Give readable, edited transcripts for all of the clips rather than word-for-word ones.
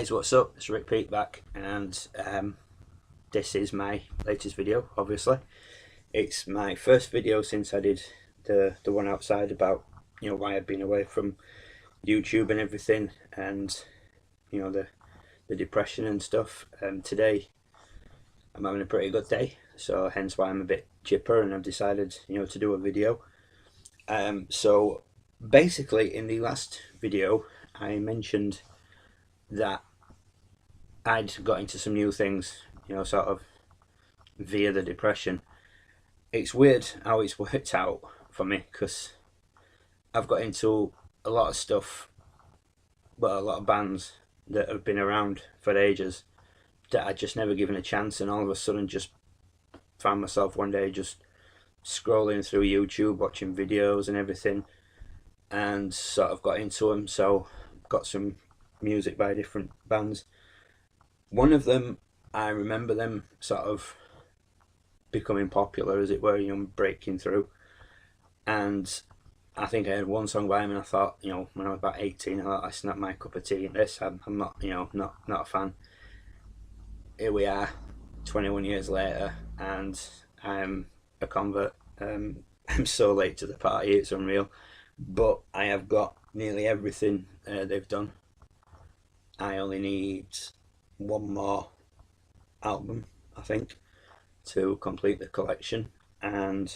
Guys, what's up? It's Rick Peak back, and this is my latest video. Obviously, it's my first video since I did the one outside about why I'd been away from YouTube and everything, and the depression and stuff. Today I'm having a pretty good day, so hence why I'm a bit chipper, and I've decided to do a video. So basically, in the last video, I mentioned that I'd got into some new things, sort of via the depression. It's weird how it's worked out for me, because I've got into a lot of stuff, well, a lot of bands that have been around for ages that I'd just never given a chance, and all of a sudden just found myself one day just scrolling through YouTube, watching videos and everything, and sort of got into them. So got some music by different bands. One of them, I remember them sort of becoming popular, as it were, breaking through. And I think I had one song by him, and I thought, when I was about 18, I thought, that's not my cup of tea in this. I'm not, not a fan. Here we are, 21 years later, and I'm a convert. I'm so late to the party, it's unreal. But I have got nearly everything they've done. I only need one more album, I think, to complete the collection, and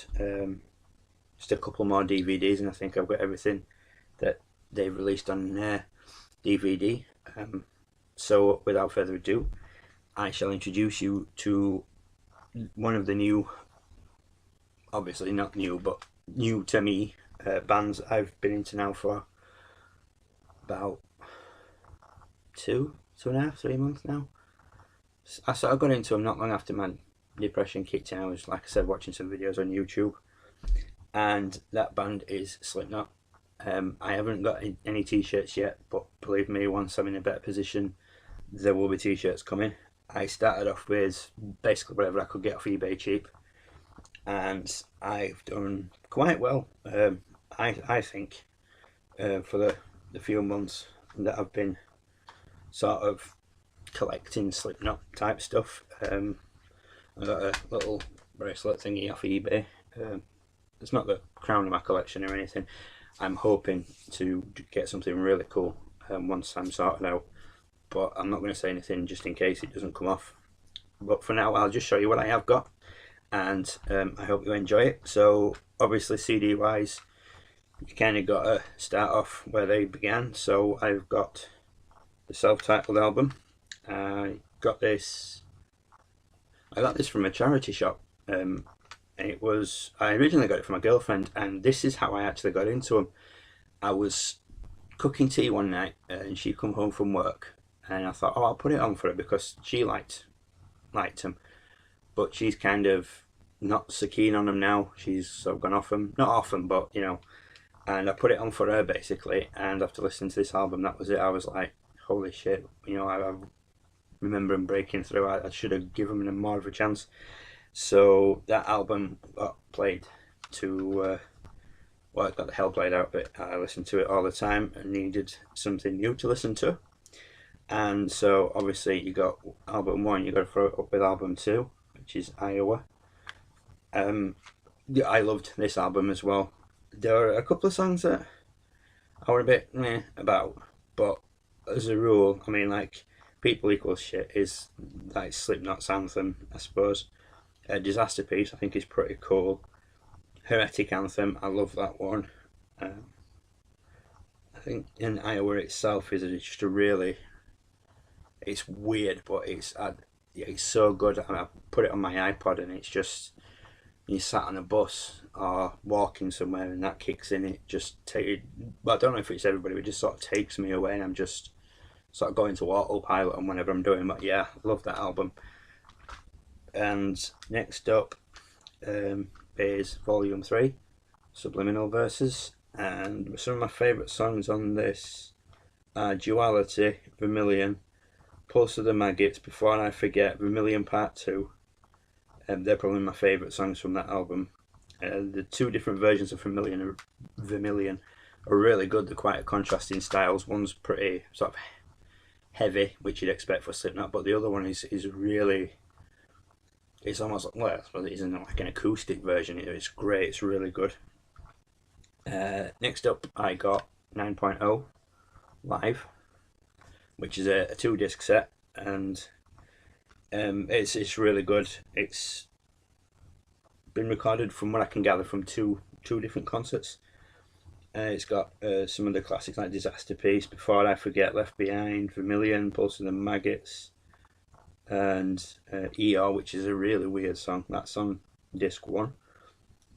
just a couple more DVDs, and I think I've got everything that they've released on DVD. So without further ado, I shall introduce you to one of the new, obviously not new, but new to me, bands I've been into now for about 2.5, 3 months now. I sort of got into them not long after my depression kicked in. I was, like I said, watching some videos on YouTube, and that band is Slipknot. I haven't got any t-shirts yet, but believe me, once I'm in a better position, there will be t-shirts coming. I started off with basically whatever I could get off eBay cheap, and I've done quite well, I think, for the few months that I've been sort of collecting Slipknot type stuff. I got a little bracelet thingy off eBay. It's not the crown of my collection or anything. I'm hoping to get something really cool once I'm sorted out, but I'm not going to say anything just in case it doesn't come off. But for now, I'll just show you what I have got, and I hope you enjoy it. So obviously, CD wise, you kind of got to start off where they began. So I've got the self-titled album. I got this from a charity shop. I originally got it from my girlfriend, and this is how I actually got into them. I was cooking tea one night, and she come home from work, and I thought, oh, I'll put it on for her, because she liked them, but she's kind of not so keen on them now. She's sort of gone off them, not off them, but and I put it on for her basically, and after listening to this album, that was it. I was like, holy shit, I remember him breaking through. I should have given him more of a chance. So that album got played to, well, it got the hell played out of it. I listened to it all the time and needed something new to listen to. And so obviously you got album 1, you got to throw it up with album 2, which is Iowa. Yeah, I loved this album as well. There are a couple of songs that I were a bit meh about, but as a rule, I mean, like, People Equals Shit is like Slipknot's anthem, I suppose. Disaster Piece, I think, is pretty cool. Heretic Anthem, I love that one. I think in Iowa itself is just a really, it's weird, but it's so good. I put it on my iPod, and it's just, you sat on a bus or walking somewhere, and that kicks in. It just well, I don't know if it's everybody, but it just sort of takes me away, and I'm just sort of going to autopilot on whenever I'm doing. But yeah, I love that album. And next up is Volume 3, Subliminal Verses, and some of my favourite songs on this are Duality, Vermilion, Pulse of the Maggots, Before I Forget, Vermilion Part 2. They're probably my favourite songs from that album. The two different versions of Vermilion are really good. They're quite contrasting styles. One's pretty sort of heavy, which you'd expect for Slipknot, but the other one is really, it's almost like, well, it isn't like an acoustic version. It's great. It's really good. Next up, I got 9.0 Live, which is a 2-disc set, and it's really good. It's been recorded, from what I can gather, from two different concerts. It's got some of the classics like Disaster Piece, Before I Forget, Left Behind, Vermilion, Pulse of the Maggots, and ER, which is a really weird song. That's on disc 1.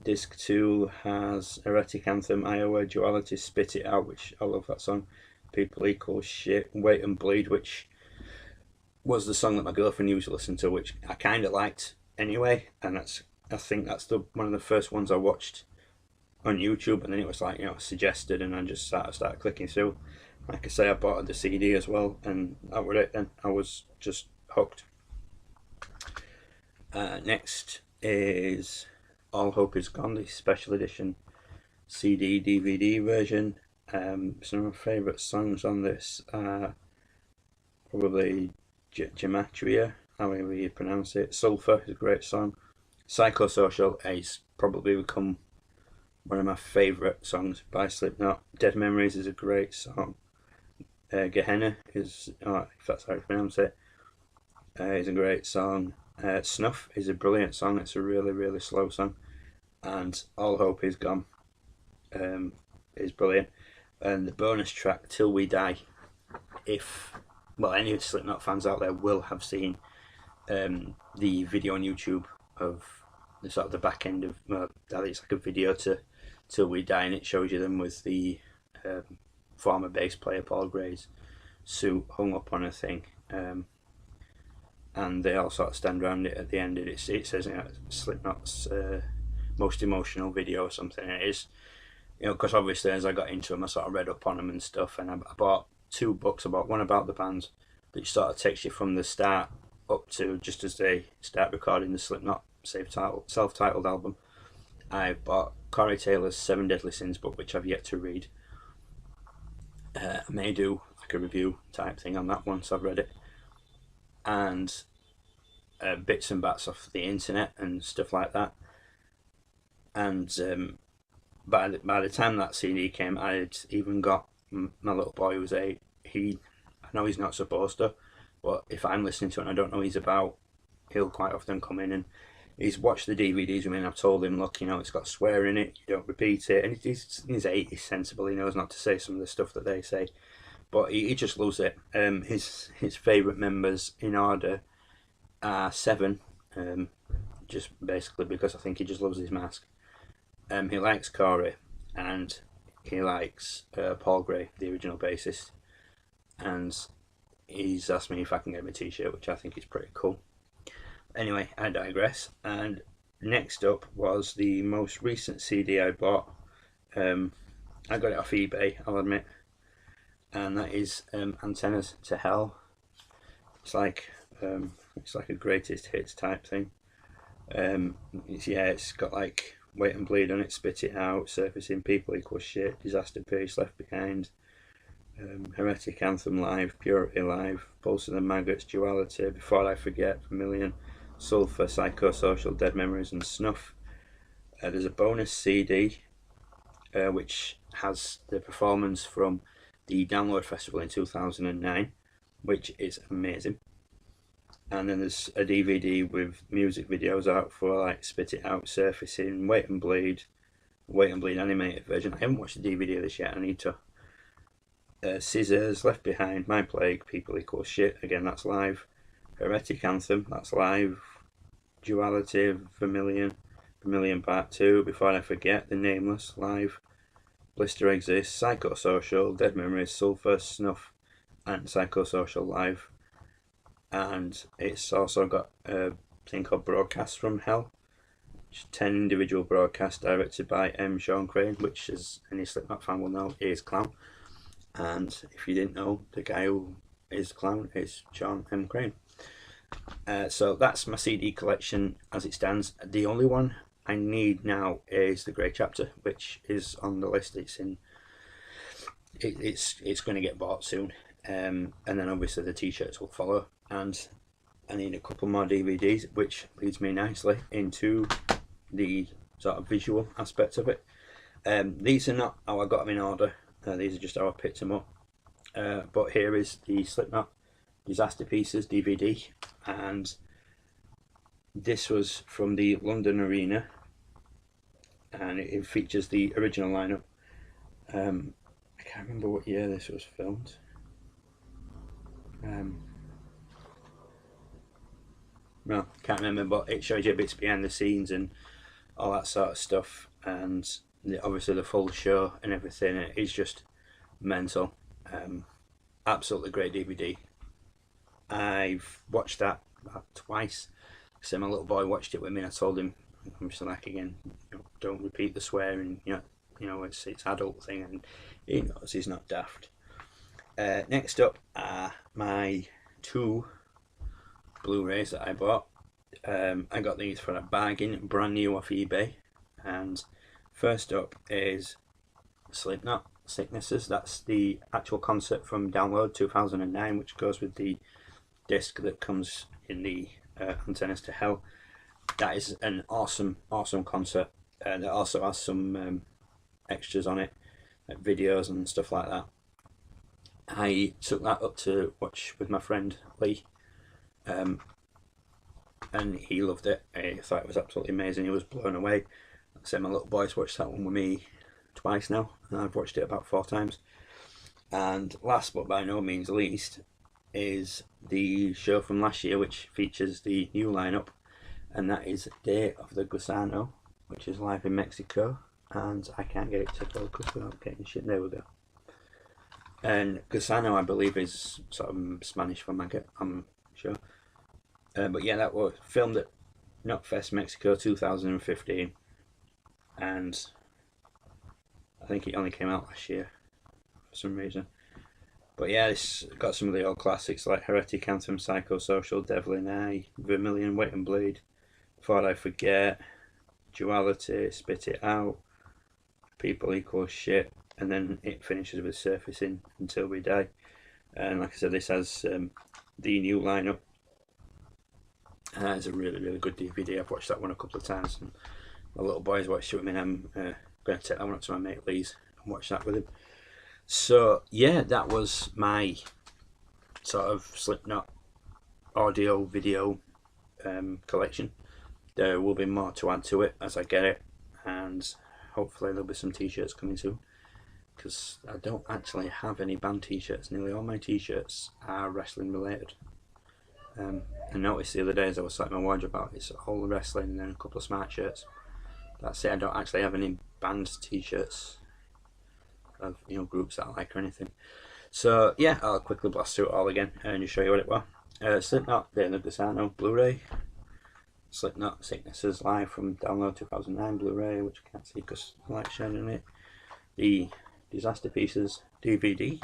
Disc 2 has Heretic Anthem, Iowa, Duality, Spit It Out, which I love that song, People Equal Shit, Wait and Bleed, which was the song that my girlfriend used to listen to, which I kind of liked anyway, and I think that's one of the first ones I watched on YouTube, and then it was like, suggested, and I just started clicking through. Like I say, I bought the CD as well, and that was it then. I was just hooked. Next is All Hope Is Gone, the special edition CD DVD version. Some of my favourite songs on this are probably Gematria, however you pronounce it. Sulphur is a great song. Psychosocial has probably become one of my favourite songs by Slipknot. Dead Memories is a great song. Gehenna is, if that's how you pronounce it, is a great song. Snuff is a brilliant song. It's a really, really slow song. And All Hope Is Gone is brilliant. And the bonus track, Till We Die, any Slipknot fans out there will have seen the video on YouTube of the sort of the back end of, it's like a video to Till We Die, and it shows you them with the former bass player Paul Gray's suit hung up on a thing, and they all sort of stand around it at the end, and it says Slipknot's most emotional video or something. And it is, because obviously as I got into them, I sort of read up on them and stuff, and I bought 2 books. I bought one about the band, which sort of takes you from the start up to just as they start recording the Slipknot self-titled album. I bought Corey Taylor's 7 Deadly Sins book, which I've yet to read. I may do like a review type thing on that once I've read it. And bits and bats off the internet and stuff like that. And by the time that CD came, I had even got my little boy who was 8. I know he's not supposed to, but if I'm listening to it and I don't know he's about, he'll quite often come in, and he's watched the DVDs with me, and I've told him, look, it's got swear in it, you don't repeat it. And he's 8, he's sensible, he knows not to say some of the stuff that they say, but he just loves it. His favourite members in order are 7, just basically because I think he just loves his mask. He likes Corey, and he likes Paul Gray, the original bassist, and he's asked me if I can get him a t-shirt, which I think is pretty cool. Anyway, I digress. And next up was the most recent CD I bought. I got it off eBay, I'll admit, and that is Antennas to Hell. It's like a greatest hits type thing. It's got like Wait and Bleed on it, Spit It Out, Surfacing, People Equal Shit, Disaster Piece, Left Behind, Heretic Anthem Live, Purity Live, Pulse of the Maggots, Duality, Before I Forget, Vermilion, Sulphur, Psychosocial, Dead Memories, and Snuff. There's a bonus CD which has the performance from the Download Festival in 2009, which is amazing. And then there's a DVD with music videos out for like Spit It Out, Surfacing, Wait and Bleed animated version. I haven't watched the DVD of this yet, I need to. Scissors, Left Behind, My Plague, People Equal Shit, again that's live. Heretic Anthem, that's live. Duality, Vermilion Part 2, Before I Forget, The Nameless, live. Blister Exists, Psychosocial, Dead Memories, Sulphur, Snuff, and Psychosocial live. And it's also got a thing called Broadcasts from Hell, which is 10 individual broadcasts directed by M. Sean Crane, which, as any Slipknot fan will know, is Clown. And if you didn't know, the guy who is Clown is Sean M. Crane. So that's my CD collection as it stands. The only one I need now is the Grey Chapter, which is on the list. It's going to get bought soon. and then obviously the t-shirts will follow, and I need a couple more DVDs, which leads me nicely into the sort of visual aspect of it. These are not how I got them in order, these are just how I picked them up, but here is the Slipknot Disaster Pieces DVD, and this was from the London Arena, and it features the original lineup. I can't remember what year this was filmed. No, can't remember, but it shows you bits behind the scenes and all that sort of stuff, and obviously the full show and everything. It is just mental. Absolutely great DVD. I've watched that about twice. So my little boy watched it with me, and I told him, obviously, like, again, don't repeat the swearing. It's adult thing, and he knows, he's not daft. Next up are my 2 Blu-rays that I bought. I got these for a bargain, brand new off eBay. And first up is Slipknot, Sicknesses. That's the actual concert from Download 2009, which goes with the disc that comes in the Antennas to Hell. That is an awesome concert. It also has some extras on it, like videos and stuff like that. I took that up to watch with my friend Lee, and he loved it. He thought it was absolutely amazing. He was blown away. Like I said, my little boy's watched that one with me twice now, and I've watched it about 4 times. And last but by no means least is the show from last year, which features the new lineup, and that is Day of the Gusano, which is live in Mexico. And I can't get it to focus without getting shit. There we go. And Gusano, I believe, is sort of Spanish for maggot, I'm sure. But yeah, that was filmed at Knotfest Mexico 2015, and I think it only came out last year for some reason. But yeah, it's got some of the old classics like Heretic Anthem, Psychosocial, Devil in Eye, Vermilion, Wait and Bleed, Thought I Forget, Duality, Spit It Out, People Equals Shit, and then it finishes with Surfacing, Until We Die. And like I said, this has the new lineup. It's a really good DVD. I've watched that one a couple of times, and my little boy's watched it with me, and I'm going to take that one up to my mate Lee's and watch that with him. So yeah, that was my sort of Slipknot audio video collection. There will be more to add to it as I get it, and hopefully there'll be some t-shirts coming soon, because I don't actually have any band t-shirts. Nearly all my t-shirts are wrestling related. I noticed the other day as I was sorting my wardrobe out, it's all the wrestling and then a couple of smart shirts. That's it. I don't actually have any band t-shirts of groups that I like or anything. So yeah, I'll quickly blast through it all again and just show you what it was. Slipknot, Day of the Gusano Blu-ray. Slipknot, Sicknesses live from Download 2009 Blu-ray, which I can't see because the light's shining on it. The Disaster Pieces DVD,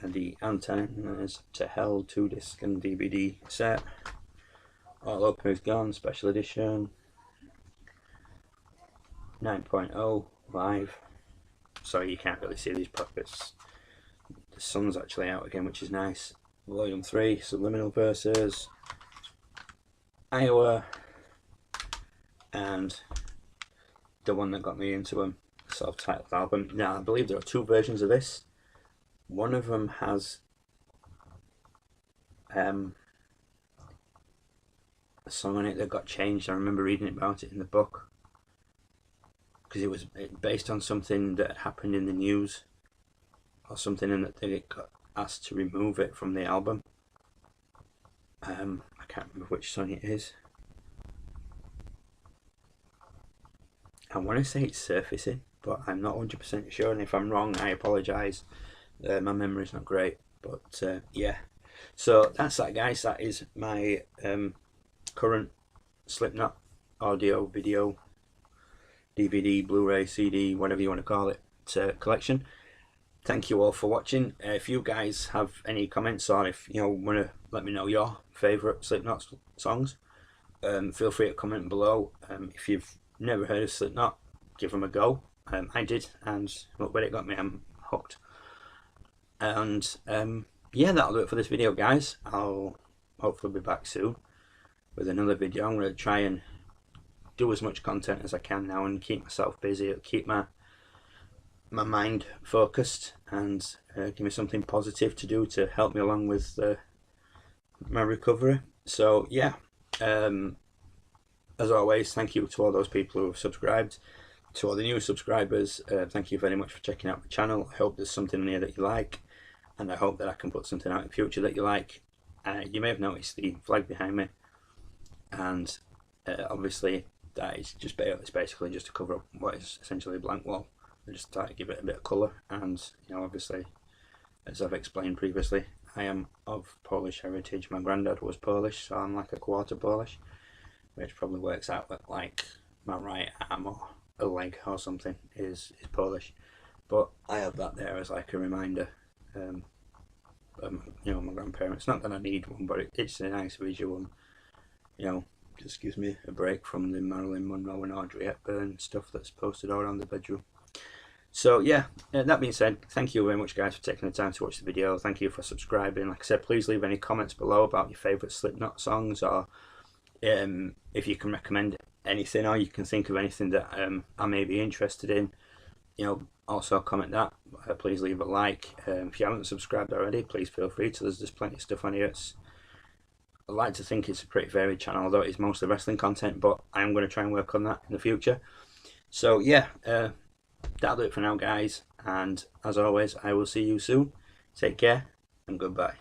and the Antennas to Hell 2-disc and DVD set. All Open Is Gone Special Edition 9.0 live. Sorry, you can't really see these pockets. The sun's actually out again, which is nice. Volume 3, Subliminal Verses, Iowa, and the one that got me into them, self-titled album. Now, I believe there are 2 versions of this. One of them has a song on it that got changed. I remember reading about it in the book, because it was based on something that happened in the news or something, and that they got asked to remove it from the album. I can't remember which song it is. I want to say it's Surfacing, but I'm not 100% sure, and if I'm wrong, I apologise. My memory's not great, but yeah. So that's that, guys. That is my current Slipknot audio, video, DVD, Blu-ray, CD, whatever you want to call it, collection. Thank you all for watching. If you guys have any comments, or if want to let me know your favourite Slipknot songs, feel free to comment below. If you've never heard of Slipknot, give them a go. I did, and look where it got me. I'm hooked. And yeah, that'll do it for this video, guys. I'll hopefully be back soon with another video. I'm going to try and do as much content as I can now and keep myself busy, keep my mind focused, and give me something positive to do to help me along with my recovery. So yeah, as always, thank you to all those people who have subscribed. To all the new subscribers, thank you very much for checking out the channel. I hope there's something in here that you like, and I hope that I can put something out in future that you like. You may have noticed the flag behind me, and obviously that is just basically just to cover up what is essentially a blank wall. I just try to give it a bit of colour, and you know, obviously, as I've explained previously, I am of Polish heritage. My granddad was Polish, so I'm like a quarter Polish, which probably works out that like my right arm or a leg or something is Polish. But I have that there as like a reminder. You know, my grandparents. Not that I need one, but it's a nice visual. You know, just gives me a break from the Marilyn Monroe and Audrey Hepburn stuff that's posted all around the bedroom. So yeah, that being said, thank you very much, guys, for taking the time to watch the video. Thank you for subscribing. Like I said, please leave any comments below about your favourite Slipknot songs, or if you can recommend anything, or you can think of anything that I may be interested in. You know, also comment that. Please leave a like. If you haven't subscribed already, please feel free to. There's plenty of stuff on here. I like to think it's a pretty varied channel, although it's mostly wrestling content, but I am going to try and work on that in the future. So yeah, that'll do it for now, guys, and as always, I will see you soon. Take care and goodbye.